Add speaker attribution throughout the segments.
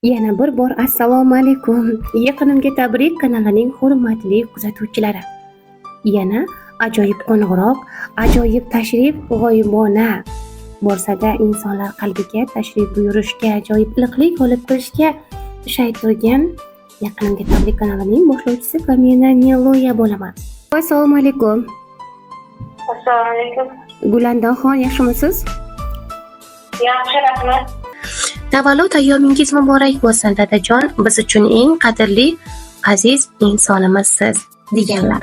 Speaker 1: Yana bir bor assalomu alaykum. Yaqinimga tabrik kanalining hurmatli kuzatuvchilari. Yana ajoyib qo'ng'iroq, ajoyib tashrif g'oyibona bo'lsa-da insonlar qalbiga tashrif buyurishga, ajoyib iliqlik olib kirishga shayt turgan Yaqinimga tabrik kanalining boshlovchisi va men Niloya bo'laman. Assalomu alaykum.
Speaker 2: Assalomu alaykum.
Speaker 1: Gulandaxon, yaxshimisiz?
Speaker 2: Yaxshi, rahmat.
Speaker 1: Tavallud ayyomingiz muborak bo'lsin dadajon, biz uchun eng qadrli, aziz insonimizsiz deganlar.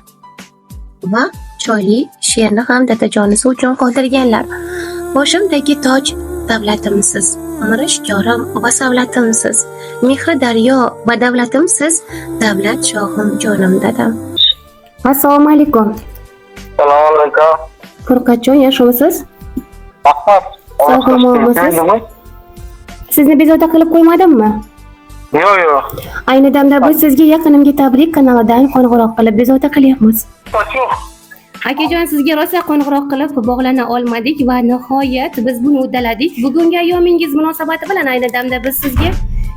Speaker 1: Va choyli she'rni ham dadajonisi uchun qoldirganlar. Boshimdagi toj davlatimsiz, mirishkorim va savlatimsiz, mehri daryo va davlatimsiz, davlat shohim jonim dadam. Assalomu alaykum.
Speaker 3: Assalomu alaykum.
Speaker 1: Furqatjon, yaxshimisiz?
Speaker 3: Rahmat.
Speaker 1: Sog'lomsiz? Sizni bezovta qilib qo'ymadimmi?
Speaker 3: Yo'q.
Speaker 1: Ayni damda biz sizga Yaqinimga tabrik kanalidan qo'ng'iroq qilib bezovta qilyapmiz. Akajon, sizga rosa qo'ng'iroq qilib bog'lana olmadik va nihoyat biz buni uddaladik. Bugungi ayyomingiz munosabati bilan ayni damda biz sizga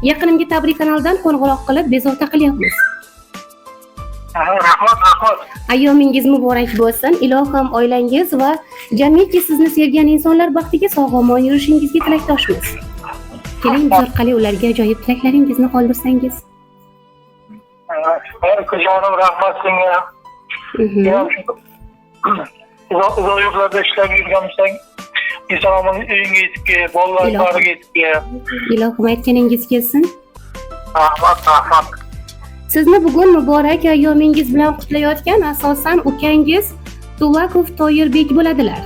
Speaker 1: Yaqinimga tabrik kanalidan qo'ng'iroq qilib bezovta qilyapmiz.
Speaker 3: Rahmat.
Speaker 1: Ayyomingiz muborak bo'lsin. Ilohim oilangiz va jamiki sizni sevgan insonlar baxtiga sog'-omon yurishingizga tilakdoshmiz. Keling, biz orqali ularga ajoyib tilaklaringizni qoldirsangiz.
Speaker 3: Jonim, rahmat senga. Uzoq yurtlarda ishlab yurgansan, insonlarning uyinga yetib kelib, bolalar bariga yetib kelib.
Speaker 1: Ilohim aytganingiz kelsin.
Speaker 3: Rahmat.
Speaker 1: Sizni bugun muborak ayyomingiz bilan qutlayotgan asosan ukangiz Tuvakov Toyirbek bo'ladilar.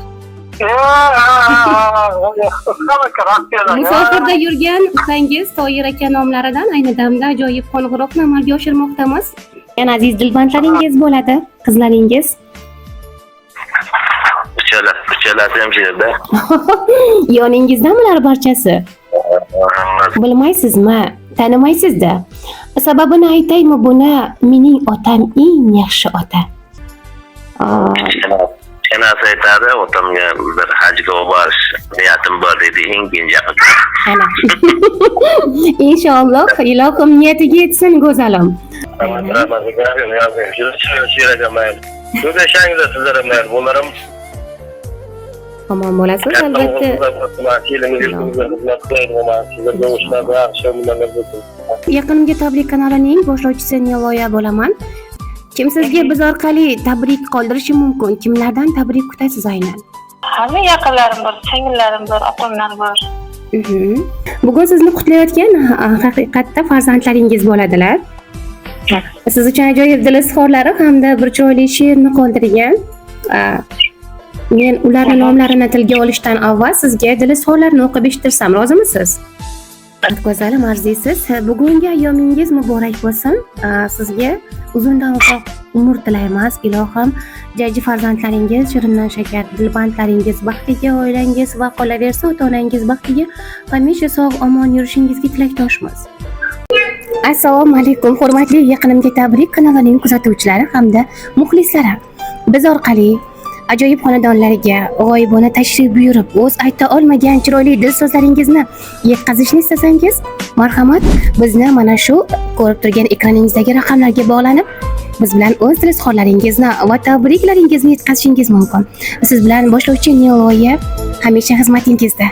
Speaker 1: Musofirda yurgan ukangiz Toyir aka nomlaridan ayni damda ajoyib qo'ng'iroqni amalga oshirmoqdamiz. Yana aziz dilbandlaringiz bo'ladi, qizlaringiz.
Speaker 3: Uchalasi ham yerda.
Speaker 1: Yoningizdagilar barchasi? Bilmaysizmi? Tanimaysizda. Sababini aytaymi buni? Mening otam eng yaxshi ota.
Speaker 3: Kenasi aytadi, otamga bir hajga borish niyatim bor dedi, eng kenja qiz.
Speaker 1: Ana. Inshaalloh, ilohim niyatiga yetsin go'zalim. Omon bo'lasiz albatta. Yaqinimga tabrik kanalining boshlovchisi Niloya bo'laman. Kim sizga biz orqali tabrik qoldirishi mumkin? Kimlardan tabrik kutasiz aynan?
Speaker 2: Hamma yaqinlarim bor, singillarim bor, opamlar bor.
Speaker 1: Bugun sizni qutlayotgan haqiqatda farzandlaringiz bo'ladilar. Siz uchun ajoyib dil izhorlari hamda bir chiroyli she'rni qoldirgan. Men ularning nomlarini tilga olishdan avval sizga dil izhorlarini o'qib eshittirsam, rozimisiz? Go'zalim, arziysiz. Bugungi ayyomingiz muborak bo'lsin. Sizga uzundan uzoq umr tilaymiz. Ilohim jajji farzandlaringiz, shirindan shakar dilbandlaringiz baxtiga, oilangiz va qolaversa ota-onangiz baxtiga hamisha sog'-omon yurishingizga tilakdoshmiz. Assalomu alaykum, hurmatli Yaqinimga tabrik kanalining kuzatuvchilari hamda muxlislari. Biz orqali ajoyib xonadonlarga g'oyibona tashrif buyurib, o'z ayta olmagan chiroyli dil so'zlaringizni yetkazishni istasangiz, marhamat, bizni mana shu ko'rib turgan ekraningizdagi raqamlarga bog'lanib, biz bilan o'z dil izhorlaringizni va tabriklaringizni yetkazishingiz mumkin. Siz bilan boshlovchi Niloya hamisha xizmatingizda.